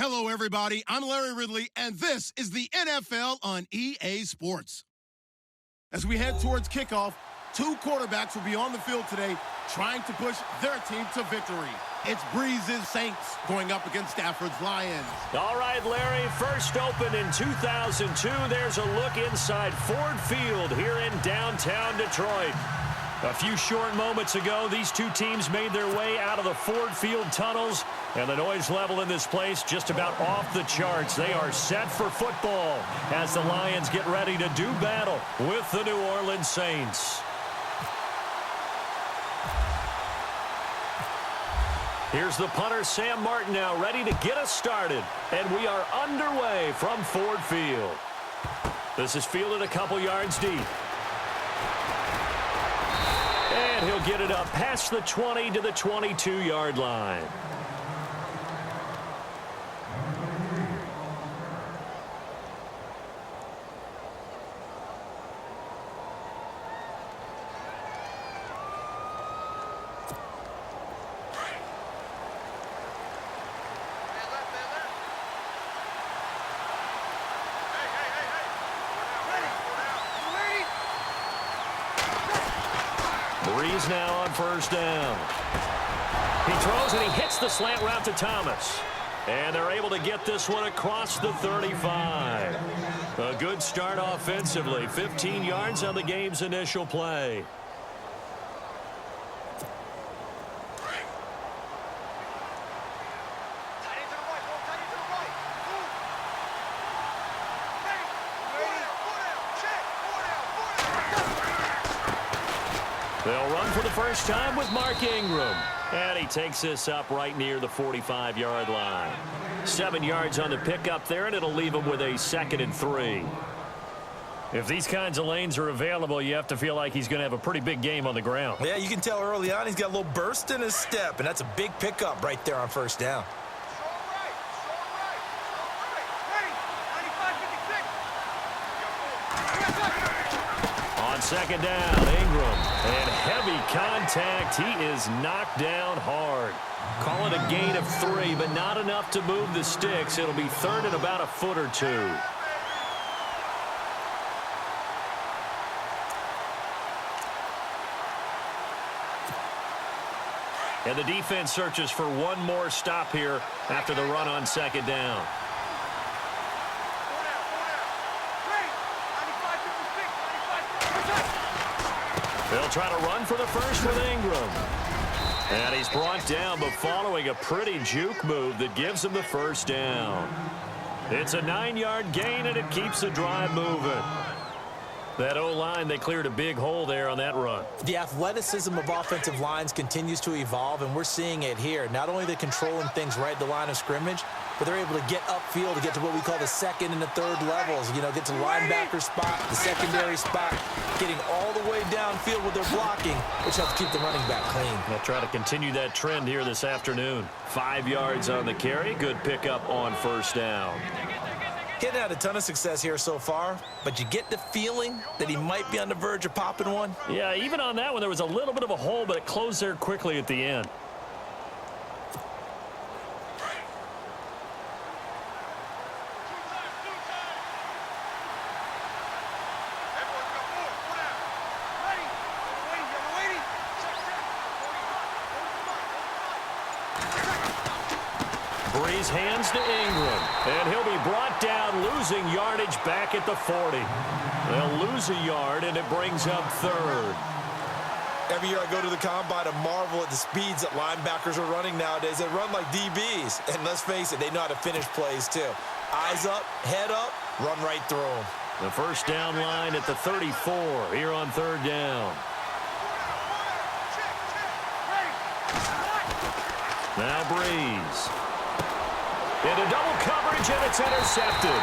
Hello, everybody. I'm Larry Ridley, and this is the NFL on EA Sports. As we head towards kickoff, two quarterbacks will be on the field today trying to push their team to victory. It's Breeze's Saints going up against Stafford's Lions. All right, Larry, first opened in 2002. There's a look inside Ford Field here in downtown Detroit. A few short moments ago, these two teams made their way out of the Ford Field tunnels, and the noise level in this place just about off the charts. They are set for football as the Lions get ready to do battle with the New Orleans Saints. Here's the punter, Sam Martin, now ready to get us started, and we are underway from Ford Field. This is fielded a couple yards deep. And he'll get it up past the 20 to the 22-yard line. Breeze now on first down. He throws and he hits the slant route to Thomas. And they're able to get this one across the 35. A good start offensively. 15 yards on the game's initial play. They'll run for the first time with Mark Ingram. And he takes this up right near the 45-yard line. 7 yards on the pickup there, and it'll leave him with a 2nd and 3. If these kinds of lanes are available, you have to feel like he's going to have a pretty big game on the ground. Yeah, you can tell early on he's got a little burst in his step, and that's a big pickup right there on first down. Second down, Ingram, and heavy contact. He is knocked down hard. Call it a gain of 3, but not enough to move the sticks. It'll be 3rd and about a foot or 2. And the defense searches for one more stop here after the run on second down. They'll try to run for the first with Ingram. And he's brought down, but following a pretty juke move that gives him the first down. It's a 9-yard gain, and it keeps the drive moving. That O-line, they cleared a big hole there on that run. The athleticism of offensive lines continues to evolve, and we're seeing it here. Not only are they controlling things right at the line of scrimmage, but they're able to get upfield to get to what we call the second and the third levels. You know, get to the linebacker spot, the secondary spot, getting all the way downfield with their blocking, which helps keep the running back clean. They'll try to continue that trend here this afternoon. 5 yards on the carry. Good pickup on first down. Getting had a ton of success here so far, but you get the feeling that he might be on the verge of popping one. Yeah, even on that one, there was a little bit of a hole, but it closed there quickly at the end. Breeze hands to Ingram, and he'll be brought down, losing yardage back at the 40. They'll lose a yard, and it brings up 3rd. Every year I go to the combine and marvel at the speeds that linebackers are running nowadays. They run like DBs, and let's face it, they know how to finish plays too. Eyes up, head up, run right through them. The first down line at the 34 here on 3rd down. Now Breeze. Into double coverage, and it's intercepted.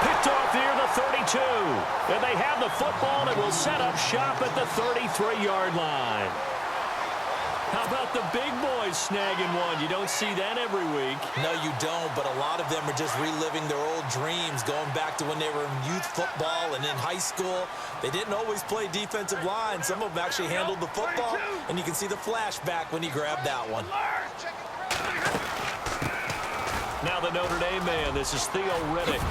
Picked off near the 32. And they have the football, and will set up shop at the 33-yard line. How about the big boys snagging one? You don't see that every week. No, you don't, but a lot of them are just reliving their old dreams, going back to when they were in youth football and in high school. They didn't always play defensive line. Some of them actually handled the football, and you can see the flashback when he grabbed that one. Now the Notre Dame man. This is Theo Riddick.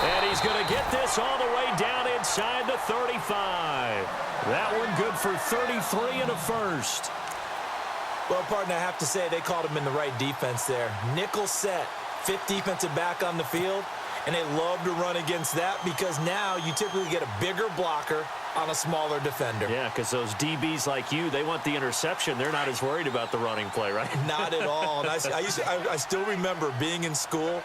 And he's going to get this all the way down inside the 35. That one good for 33 and a first. Well, partner, I have to say they called him in the right defense there. Nickel set, fifth defensive back on the field, and they love to run against that because now you typically get a bigger blocker on a smaller defender. Yeah, because those DBs like you, they want the interception. They're not as worried about the running play, right? Not at all. And I still remember being in school,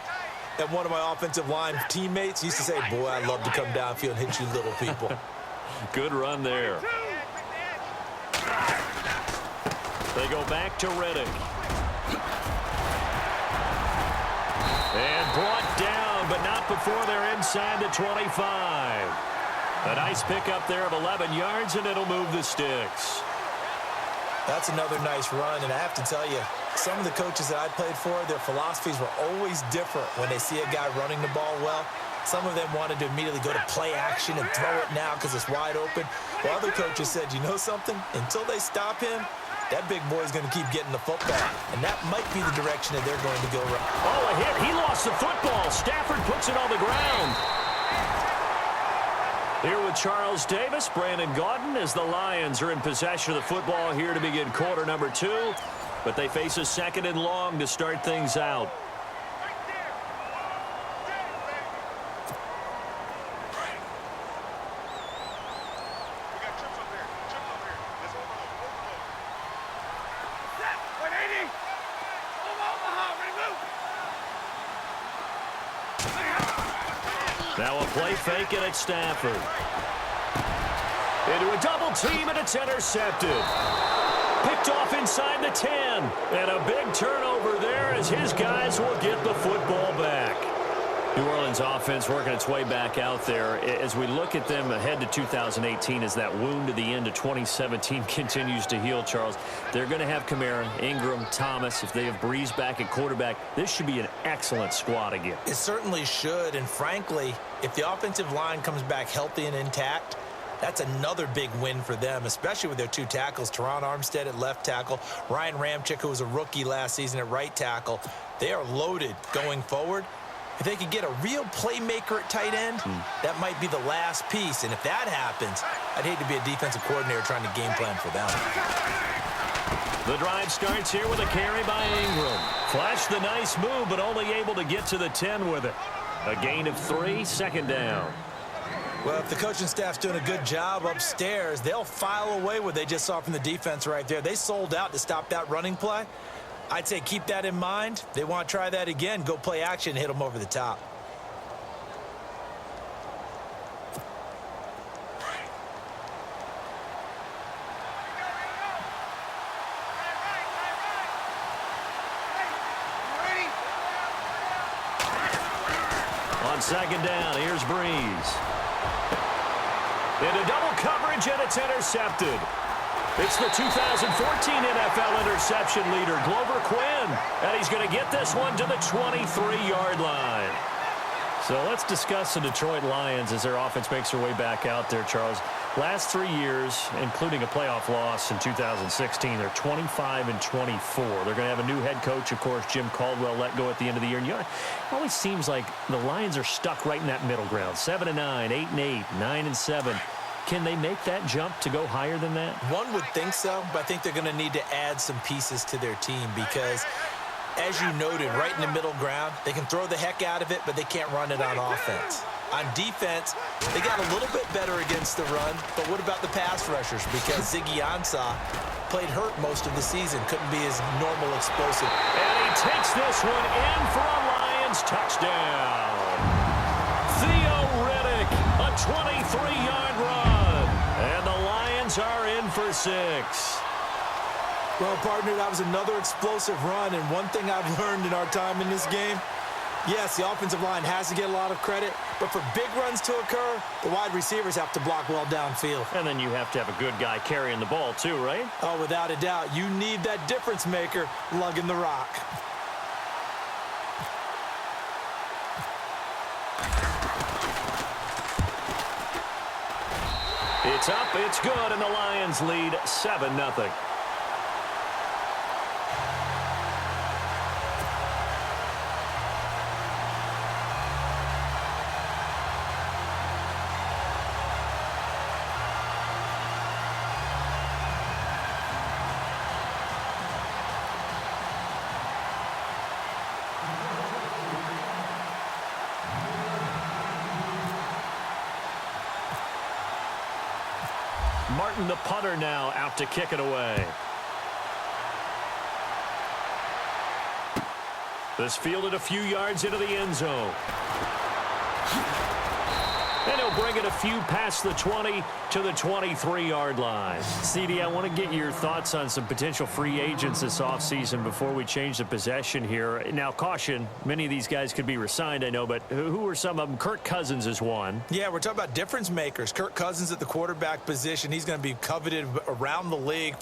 and one of my offensive line teammates used to say, boy, I love to come downfield and hit you little people. Good run there. They go back to Riddick. And brought down, but not before they're inside the 25. A nice pickup there of 11 yards, and it'll move the sticks. That's another nice run, and I have to tell you, some of the coaches that I played for, their philosophies were always different when they see a guy running the ball well. Some of them wanted to immediately go to play action and throw it now because it's wide open. While other coaches said, you know something? Until they stop him, that big boy is going to keep getting the football. And that might be the direction that they're going to go. Oh, a hit. He lost the football. Stafford puts it on the ground. Here with Charles Davis, Brandon Gaudin, as the Lions are in possession of the football here to begin quarter number 2. But they face a second and long to start things out. Now a play fake, and it's Stafford. Into a double team, and it's intercepted. Picked off inside the 10. And a big turnover there as his guys will get the football back. New Orleans offense working its way back out there. As we look at them ahead to 2018, as that wound at the end of 2017 continues to heal, Charles, they're going to have Kamara, Ingram, Thomas. If they have Breeze back at quarterback, this should be an excellent squad again. It certainly should, and frankly, if the offensive line comes back healthy and intact, that's another big win for them, especially with their two tackles, Teron Armstead at left tackle, Ryan Ramczyk, who was a rookie last season at right tackle. They are loaded going forward. If they could get a real playmaker at tight end, that might be the last piece. And if that happens, I'd hate to be a defensive coordinator trying to game plan for them. The drive starts here with a carry by Ingram. Flashed the nice move, but only able to get to the 10 with it. A gain of 3, second down. Well, if the coaching staff's doing a good job upstairs, they'll file away what they just saw from the defense right there. They sold out to stop that running play. I'd say keep that in mind. They want to try that again. Go play action, hit them over the top. On second down, here's Breeze. Into double coverage, and it's intercepted. It's the 2014 NFL interception leader, Glover Quinn. And he's going to get this one to the 23-yard line. So let's discuss the Detroit Lions as their offense makes their way back out there, Charles. Last 3 years, including a playoff loss in 2016, they're 25-24. They're going to have a new head coach, of course, Jim Caldwell, let go at the end of the year. And it always seems like the Lions are stuck right in that middle ground. 7-9, 8-8, 9-7. Can they make that jump to go higher than that? One would think so, but I think they're going to need to add some pieces to their team because, as you noted, right in the middle ground, they can throw the heck out of it, but they can't run it on offense. On defense, they got a little bit better against the run, but what about the pass rushers? Because Ziggy Ansah played hurt most of the season, couldn't be as normal explosive. And he takes this one in for a Lions touchdown. Theo Riddick, a 23-yard run. And the Lions are in for 6. Well, partner, that was another explosive run, and one thing I've learned in our time in this game, yes, the offensive line has to get a lot of credit, but for big runs to occur, the wide receivers have to block well downfield. And then you have to have a good guy carrying the ball too, right? Oh, without a doubt. You need that difference maker lugging the rock. It's up, it's good, and the Lions lead 7-0. Martin, the punter, now out to kick it away. This fielded a few yards into the end zone. And he'll bring it a few past the 20 to the 23-yard line. CD, I want to get your thoughts on some potential free agents this offseason before we change the possession here. Now, caution, many of these guys could be re-signed, I know, but who are some of them? Kirk Cousins is one. Yeah, we're talking about difference makers. Kirk Cousins at the quarterback position. He's going to be coveted around the league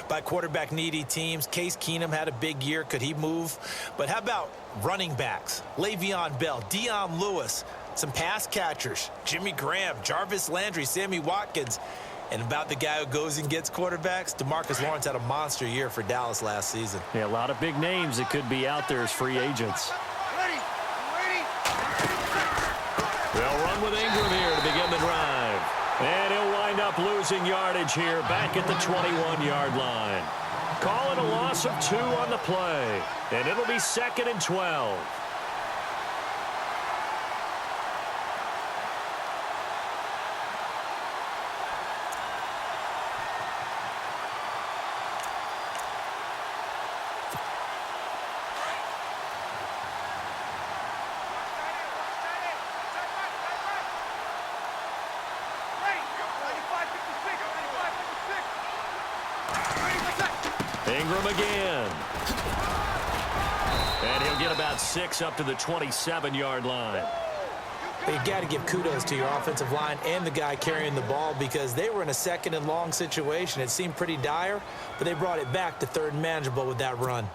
by quarterback-needy teams. Case Keenum had a big year. Could he move? But how about running backs? Le'Veon Bell, Dion Lewis, some pass catchers, Jimmy Graham, Jarvis Landry, Sammy Watkins. And about the guy who goes and gets quarterbacks, DeMarcus Lawrence had a monster year for Dallas last season. Yeah, a lot of big names that could be out there as free agents. They'll run with Ingram here to begin the drive. And he'll wind up losing yardage here back at the 21-yard line. Call it a loss of 2 on the play. And it'll be 2nd and 12. Ingram again. And he'll get about 6 up to the 27-yard line. You got to give kudos to your offensive line and the guy carrying the ball because they were in a 2nd and long situation. It seemed pretty dire, but they brought it back to 3rd and manageable with that run.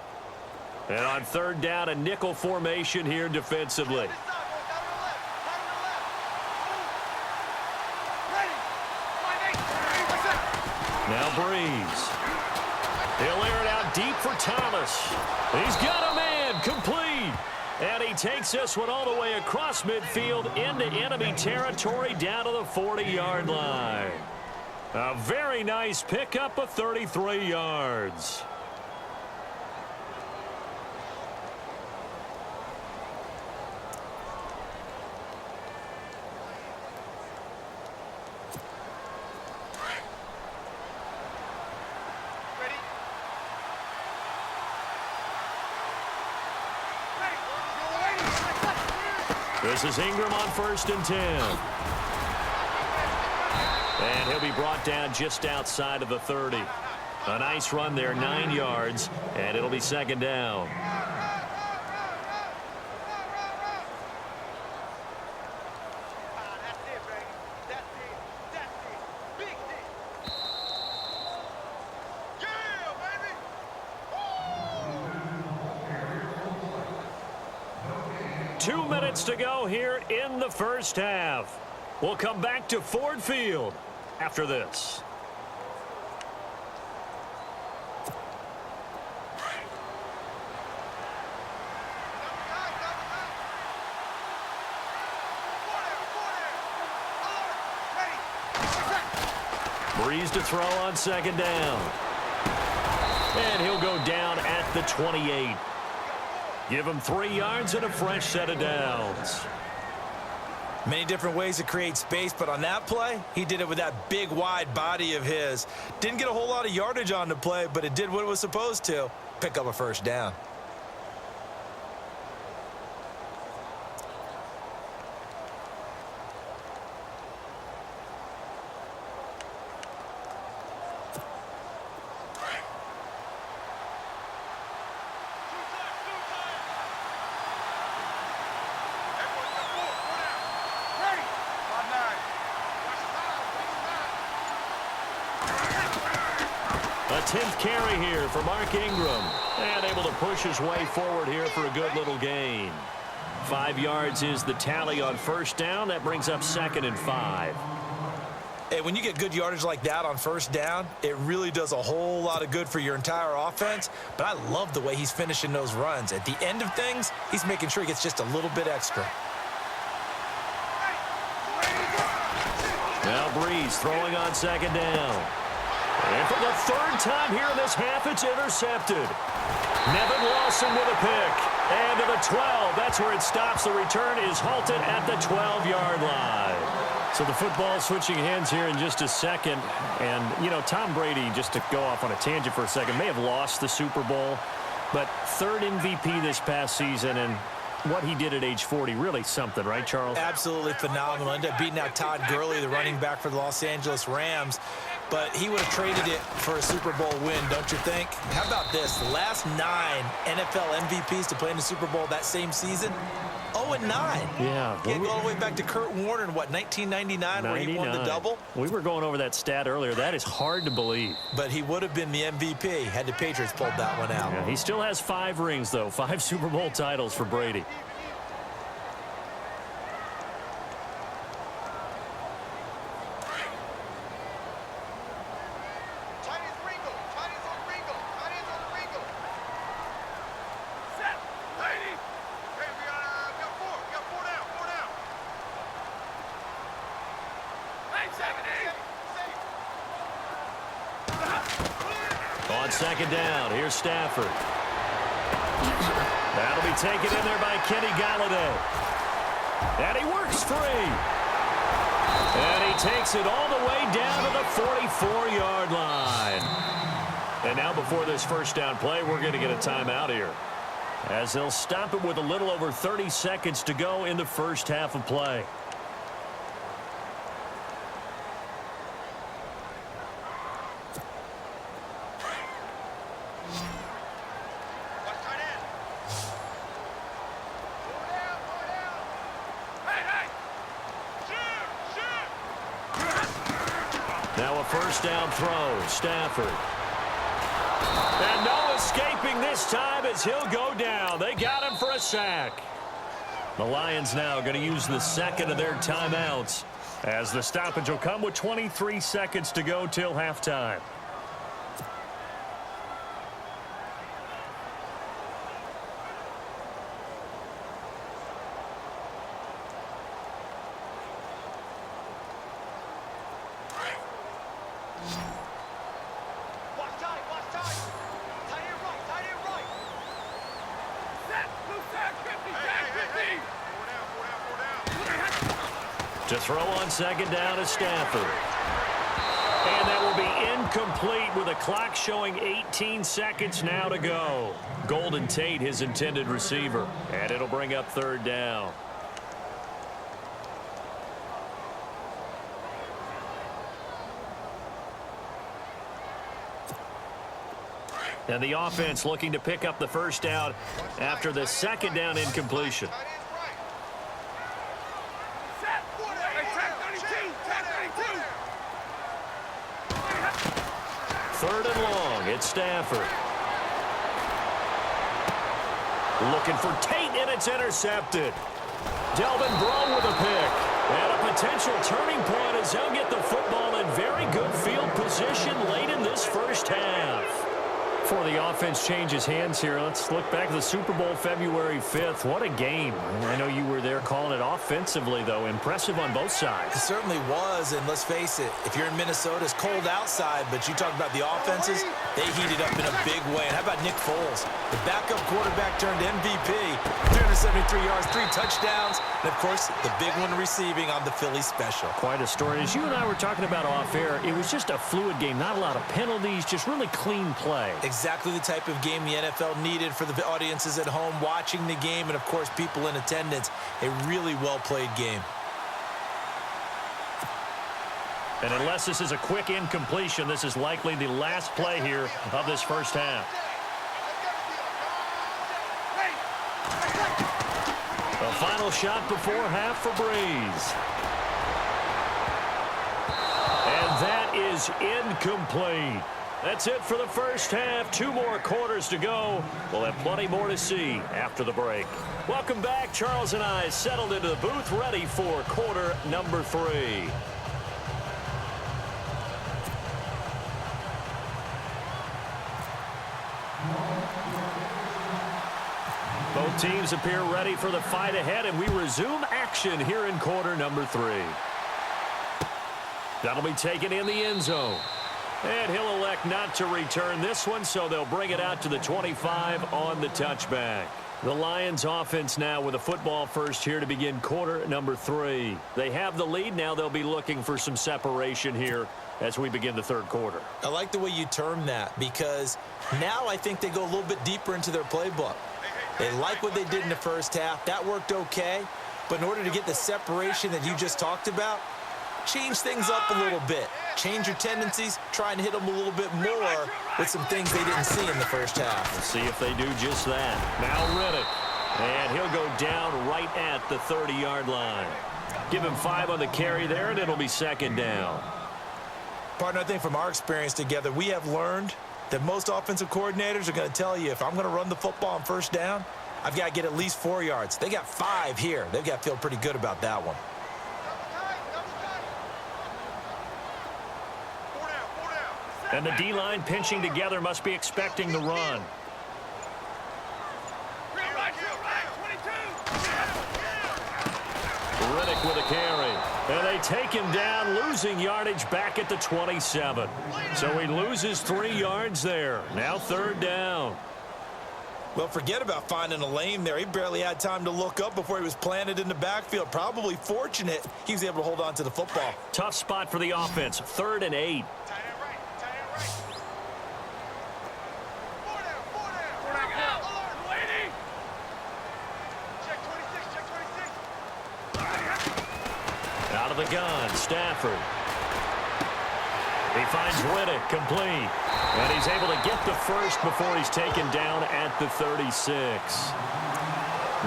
And on 3rd down, a nickel formation here defensively. Now Breeze. He'll air it out deep for Thomas. He's got a man complete. And he takes this one all the way across midfield into enemy territory down to the 40-yard line. A very nice pickup of 33 yards. This is Ingram on 1st and 10. And he'll be brought down just outside of the 30. A nice run there, 9 yards, and it'll be 2nd down. To go here in the first half. We'll come back to Ford Field after this. Breeze to throw on 2nd down. And he'll go down at the 28. Give him 3 yards and a fresh set of downs. Many different ways to create space, but on that play, he did it with that big, wide body of his. Didn't get a whole lot of yardage on the play, but it did what it was supposed to. Pick up a 1st down. A 10th carry here for Mark Ingram. And able to push his way forward here for a good little gain. 5 yards is the tally on 1st down. That brings up 2nd and 5. Hey, when you get good yardage like that on 1st down, it really does a whole lot of good for your entire offense. But I love the way he's finishing those runs. At the end of things, he's making sure he gets just a little bit extra. Now Breeze throwing on 2nd down. And for the 3rd time here in this half, it's intercepted. Nevin Lawson with a pick. And to the 12. That's where it stops. The return is halted at the 12-yard line. So the football switching hands here in just a second. And, you know, Tom Brady, just to go off on a tangent for a second, may have lost the Super Bowl, but third MVP this past season, and what he did at age 40, really something, right, Charles? Absolutely phenomenal. Ended up beating out Todd Gurley, the running back for the Los Angeles Rams. But he would have traded it for a Super Bowl win, don't you think? How about this? The last 9 NFL MVPs to play in the Super Bowl that same season, 0-9. Yeah. Can't go all the way back to Kurt Warner in, what, 1999, where he won the double? We were going over that stat earlier. That is hard to believe. But he would have been the MVP had the Patriots pulled that one out. Yeah, he still has 5 rings, though. 5 Super Bowl titles for Brady. On second down, here's Stafford. That'll be taken in there by Kenny Galladay. And he works free. And he takes it all the way down to the 44-yard line. And now before this first down play, we're going to get a timeout here, as they'll stop it with a little over 30 seconds to go in the first half of play. Now a first down throw, Stafford. And no escaping this time as he'll go down. They got him for a sack. The Lions now going to use the second of their timeouts, as the stoppage will come with 23 seconds to go till halftime. To throw on second down is Stafford. And that will be incomplete with a clock showing 18 seconds now to go. Golden Tate, his intended receiver. And it'll bring up third down. And the offense looking to pick up the first down after the second down incompletion. Third and long, it's Stafford. Looking for Tate, and it's intercepted. Delvin Breaux with a pick. And a potential turning point as he'll get the football in very good field position late in this first half. Before the offense changes hands here, let's look back at the Super Bowl February 5th. What a game. I know you were there calling it offensively, though. Impressive on both sides. It certainly was, and let's face it, if you're in Minnesota, it's cold outside, but you talk about the offenses, they heated up in a big way. And how about Nick Foles? The backup quarterback turned MVP, 373 yards, 3 touchdowns, and, of course, the big one receiving on the Philly special. Quite a story. As you and I were talking about off air, it was just a fluid game, not a lot of penalties, just really clean play. Exactly the type of game the NFL needed for the audiences at home watching the game, and, of course, people in attendance. A really well-played game. And unless this is a quick incompletion, this is likely the last play here of this first half. The final shot before half for Breeze. And that is incomplete. That's it for the first half. 2 more quarters to go. We'll have plenty more to see after the break. Welcome back. Charles and I settled into the booth, ready for quarter number 3. Both teams appear ready for the fight ahead, and we resume action here in quarter number 3. That'll be taken in the end zone. And he'll elect not to return this one, so they'll bring it out to the 25 on the touchback. The Lions offense now with a football first here to begin quarter number 3. They have the lead. Now they'll be looking for some separation here as we begin the third quarter. I like the way you term that because now I think they go a little bit deeper into their playbook. They like what they did in the first half. That worked okay. But in order to get the separation that you just talked about, change things up a little bit. Change your tendencies, try and hit them a little bit more with some things they didn't see in the first half. We'll see if they do just that. Now Riddick, and he'll go down right at the 30-yard line. Give him 5 on the carry there, and it'll be second down. Partner, I think from our experience together, we have learned that most offensive coordinators are going to tell you, if I'm going to run the football on first down, I've got to get at least 4 yards. They got 5 here. They've got to feel pretty good about that one. And the D-line pinching together must be expecting the run. Riddick with a carry. And they take him down, losing yardage back at the 27. So he loses 3 yards there. Now third down. Well, forget about finding a lane there. He barely had time to look up before he was planted in the backfield. Probably fortunate he was able to hold on to the football. Tough spot for the offense. 3rd and 8. Out of the gun, Stafford. He finds Riddick complete. And he's able to get the first before he's taken down at the 36.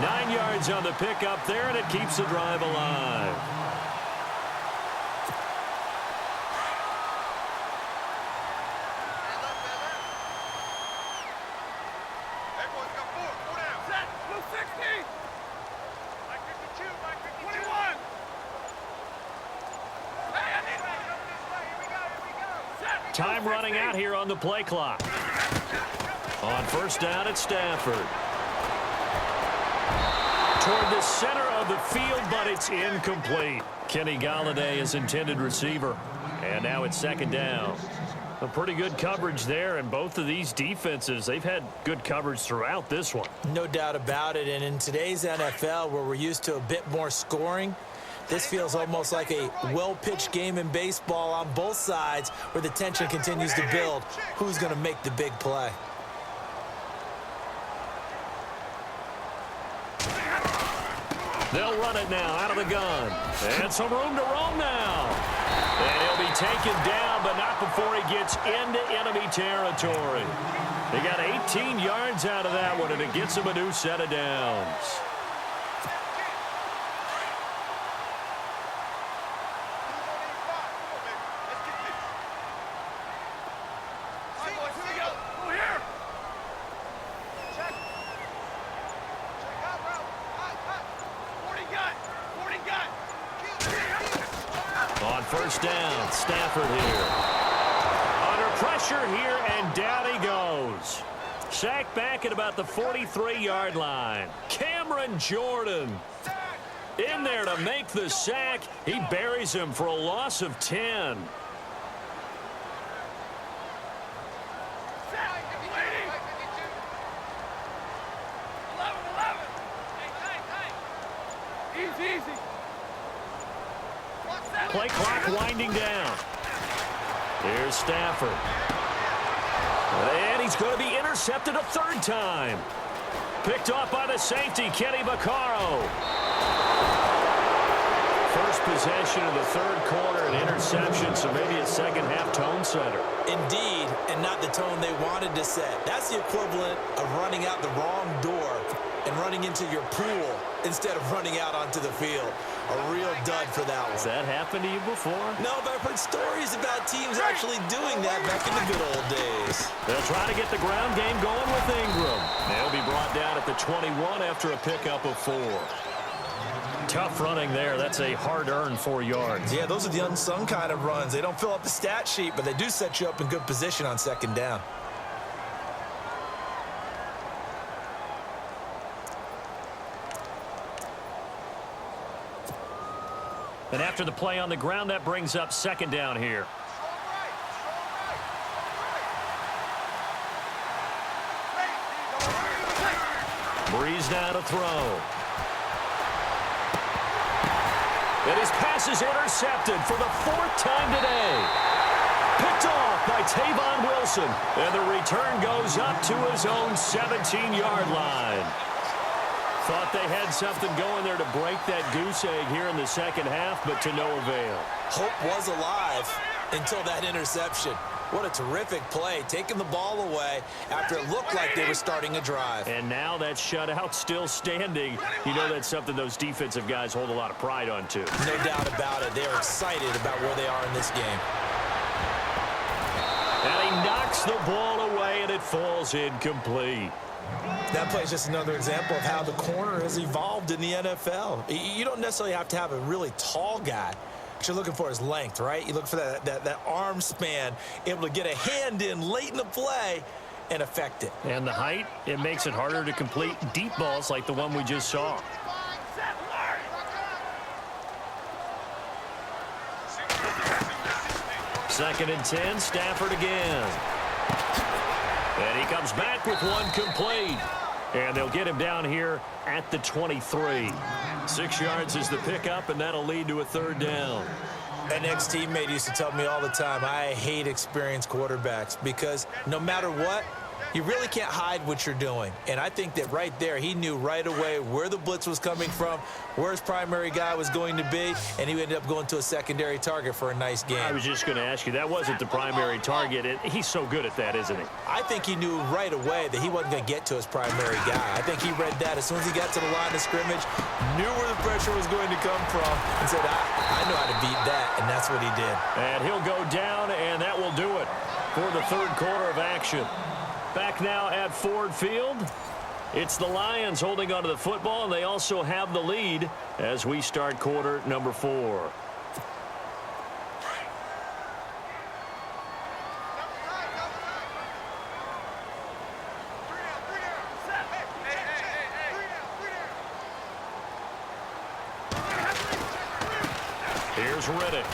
9 yards on the pickup there, and it keeps the drive alive. Time running out here on the play clock. On first down at Stafford. Toward the center of the field, but it's incomplete. Kenny Golladay is intended receiver. And now it's second down. A pretty good coverage there, and both of these defenses, they've had good coverage throughout this one. No doubt about it, and in today's NFL, where we're used to a bit more scoring, this feels almost like a well-pitched game in baseball on both sides where the tension continues to build. Who's going to make the big play? They'll run it now out of the gun. And some room to roam now. And he'll be taken down, but not before he gets into enemy territory. They got 18 yards out of that one, and it gets him a new set of downs. On first down, Stafford here. Under pressure here, and down he goes. Sacked back at about the 43-yard line. Cameron Jordan in there to make the sack. He buries him for a loss of 10. Play clock winding down. Here's Stafford. And he's going to be intercepted a 3rd time. Picked off by the safety, Kenny Vaccaro. First possession of the 3rd quarter, an interception, so maybe a second-half tone setter. Indeed, and not the tone they wanted to set. That's the equivalent of running out the wrong door and running into your pool instead of running out onto the field. A real dud for that one. Has that happened to you before? No, but I've heard stories about teams actually doing that back in the good old days. They'll try to get the ground game going with Ingram. They'll be brought down at the 21 after a pickup of 4. Tough running there. That's a hard-earned 4 yards. Yeah, those are the unsung kind of runs. They don't fill up the stat sheet, but they do set you up in good position on second down. And after the play on the ground, that brings up second down here. Breeze now to throw. And his pass is intercepted for the 4th time today. Picked off by Tavon Wilson. And the return goes up to his own 17-yard line. Thought they had something going there to break that goose egg here in the second half, but to no avail. Hope was alive until that interception. What a terrific play, taking the ball away after it looked like they were starting a drive. And now that shutout still standing. You know that's something those defensive guys hold a lot of pride on, too. No doubt about it. They are excited about where they are in this game. And he knocks the ball away, and it falls incomplete. That play is just another example of how the corner has evolved in the NFL. You don't necessarily have to have a really tall guy. What you're looking for is length, right? You look for that arm span, able to get a hand in late in the play and affect it. And the height, it makes it harder to complete deep balls like the one we just saw. Second and 10, Stafford again. And he comes back with one complete. And they'll get him down here at the 23. 6 yards is the pickup, and that'll lead to a 3rd down. An ex-teammate used to tell me all the time, I hate experienced quarterbacks because no matter what, you really can't hide what you're doing. And I think that right there, he knew right away where the blitz was coming from, where his primary guy was going to be, and he ended up going to a secondary target for a nice game. I was just going to ask you, that wasn't the primary target. He's so good at that, isn't he? I think he knew right away that he wasn't going to get to his primary guy. I think he read that as soon as he got to the line of scrimmage, knew where the pressure was going to come from, and said, I know how to beat that, and that's what he did. And he'll go down, and that will do it for the 3rd quarter of action. Back now at Ford Field. It's the Lions holding onto the football, and they also have the lead as we start quarter number 4. Here's Riddick.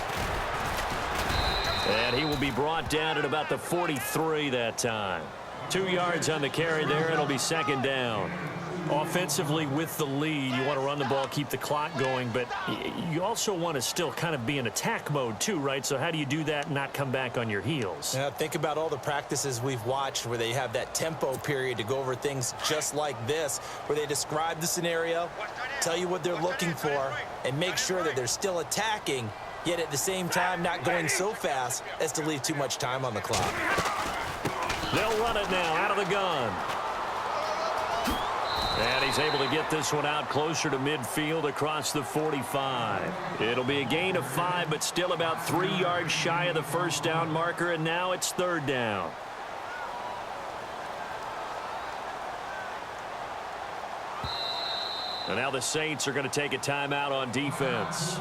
And he will be brought down at about the 43 that time. 2 yards on the carry there. It'll be 2nd down. Offensively with the lead, you want to run the ball, keep the clock going, but you also want to still kind of be in attack mode too, right? So how do you do that and not come back on your heels? Yeah, think about all the practices we've watched where they have that tempo period to go over things just like this, where they describe the scenario, tell you what they're looking for, and make sure that they're still attacking, yet at the same time not going so fast as to leave too much time on the clock. They'll run it now out of the gun. And he's able to get this one out closer to midfield across the 45. It'll be a gain of 5, but still about 3 yards shy of the 1st down marker, and now it's 3rd down. And now the Saints are going to take a timeout on defense.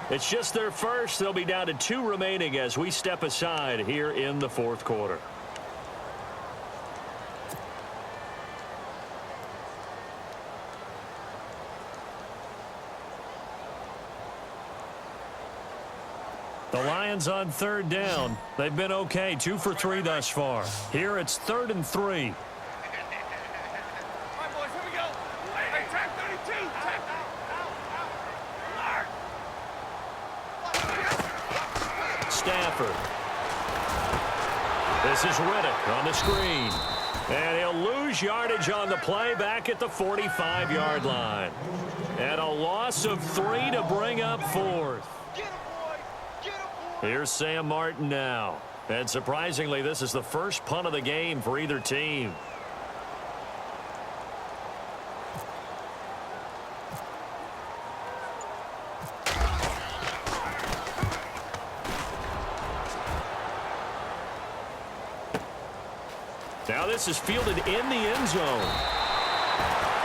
It's just their first. They'll be down to 2 remaining as we step aside here in the 4th quarter. The Lions on 3rd down. They've been okay, 2 for 3 thus far. Here it's 3rd and 3. Stafford. This is Riddick on the screen. And he'll lose yardage on the play back at the 45-yard line. And a loss of 3 to bring up 4th. Here's Sam Martin now. And surprisingly, this is the first punt of the game for either team. Now this is fielded in the end zone.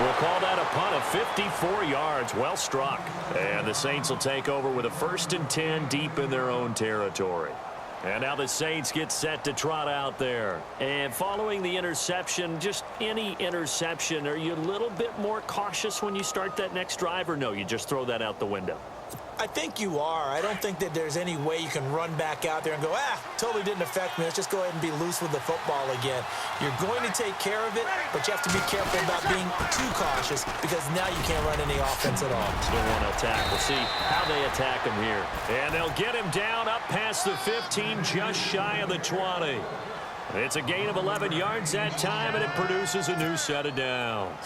We'll call that a punt of 54 yards. Well struck. And the Saints will take over with a 1st and 10 deep in their own territory. And now the Saints get set to trot out there. And following the interception, just any interception, are you a little bit more cautious when you start that next drive, or no, you just throw that out the window? I think you are. I don't think that there's any way you can run back out there and go, totally didn't affect me. Let's just go ahead and be loose with the football again. You're going to take care of it, but you have to be careful about being too cautious because now you can't run any offense at all. Still want to attack. We'll see how they attack him here. And they'll get him down up past the 15, just shy of the 20. It's a gain of 11 yards that time, and it produces a new set of downs.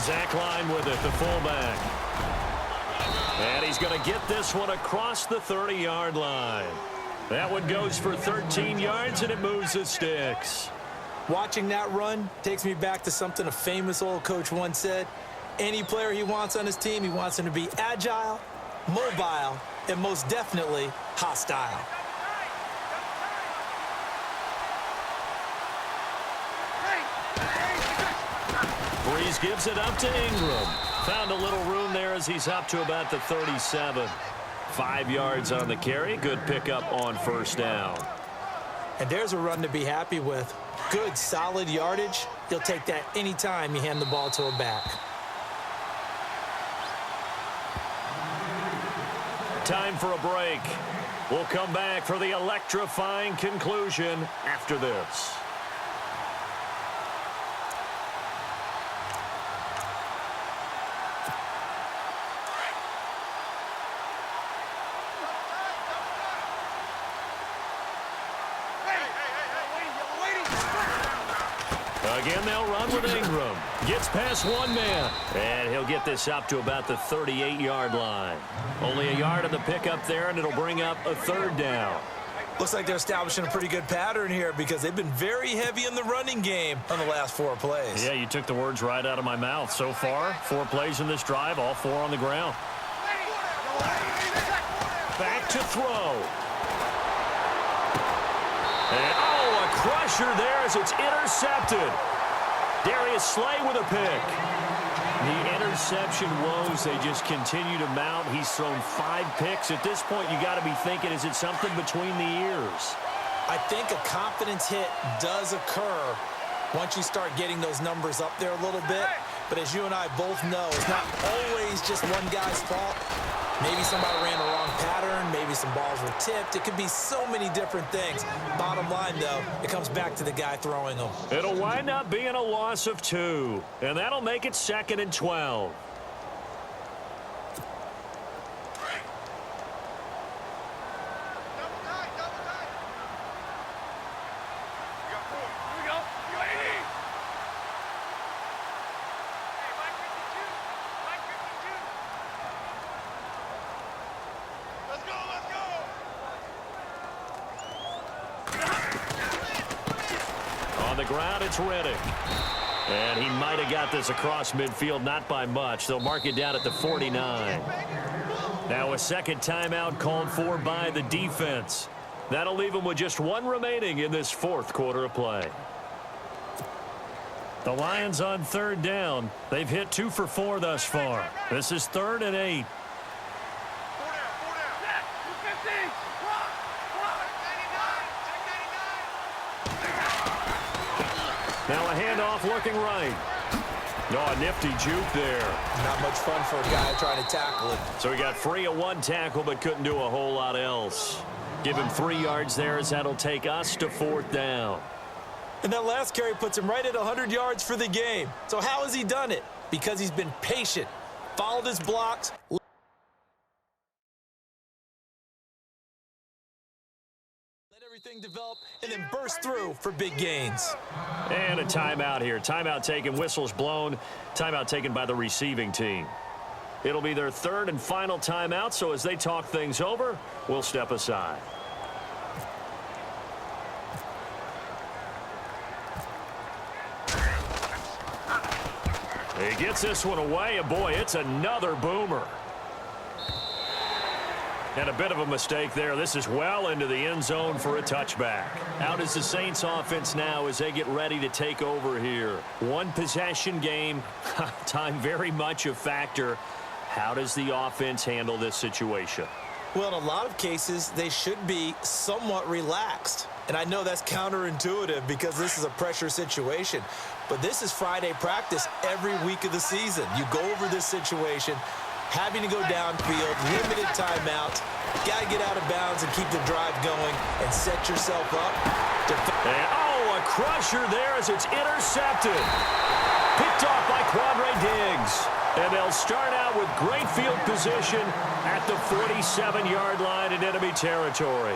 Zach Line with it, the fullback. And he's going to get this one across the 30-yard line. That one goes for 13 yards, and it moves the sticks. Watching that run takes me back to something a famous old coach once said. Any player he wants on his team, he wants him to be agile, mobile, and most definitely hostile. Breeze gives it up to Ingram. Found a little room there as he's up to about the 37. 5 yards on the carry. Good pickup on first down. And there's a run to be happy with. Good, solid yardage. You'll take that anytime you hand the ball to a back. Time for a break. We'll come back for the electrifying conclusion after this. Again, they'll run with Ingram. Gets past one man. And he'll get this up to about the 38-yard line. Only a yard on the pickup there, and it'll bring up a third down. Looks like they're establishing a pretty good pattern here because they've been very heavy in the running game on the last 4 plays. Yeah, you took the words right out of my mouth. So far, 4 plays in this drive, all 4 on the ground. Back to throw. And, a crusher there as it's intercepted. Darius Slay with a pick. The interception woes, they just continue to mount. He's thrown 5 picks. At this point, you got to be thinking, is it something between the ears? I think a confidence hit does occur once you start getting those numbers up there a little bit. But as you and I both know, it's not always just one guy's fault. Maybe somebody ran the wrong pattern. Maybe some balls were tipped. It could be so many different things. Bottom line, though, it comes back to the guy throwing them. It'll wind up being a loss of 2, and that'll make it 2nd and 12. On the ground, it's Reddick. And he might have got this across midfield, not by much. They'll mark it down at the 49. Now a second timeout called for by the defense. That'll leave them with just 1 remaining in this 4th quarter of play. The Lions on 3rd down. They've hit 2 for 4 thus far. This is 3rd and 8. Now a handoff looking right. A nifty juke there. Not much fun for a guy trying to tackle it. So he got free of 1 tackle but couldn't do a whole lot else. Give him 3 yards there as that'll take us to 4th down. And that last carry puts him right at 100 yards for the game. So how has he done it? Because he's been patient, followed his blocks, everything develop, and then burst through for big gains. And a timeout here. Timeout taken, whistles blown. Timeout taken by the receiving team. It'll be their 3rd and final timeout, so as they talk things over, we'll step aside. He gets this one away, and boy, it's another boomer. And a bit of a mistake there. This is well into the end zone for a touchback. Out is the Saints offense now as they get ready to take over here. 1 possession game. Time very much a factor. How does the offense handle this situation? Well, in a lot of cases, they should be somewhat relaxed. And I know that's counterintuitive because this is a pressure situation. But this is Friday practice every week of the season. You go over this situation, having to go downfield, limited timeouts, got to get out of bounds and keep the drive going and set yourself up. A crusher there as it's intercepted. Picked off by Quandre Diggs. And they'll start out with great field position at the 47-yard line in enemy territory.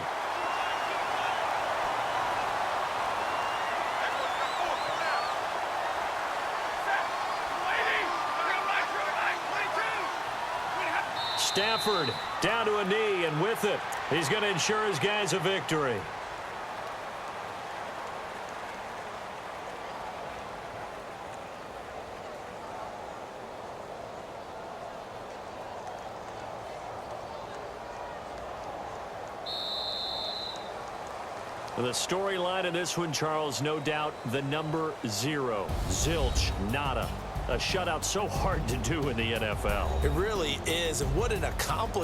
Stafford down to a knee, and with it, he's going to ensure his guys a victory. The storyline in this one, Charles, no doubt the number 0. Zilch, nada. A shutout so hard to do in the NFL. It really is, and what an accomplishment.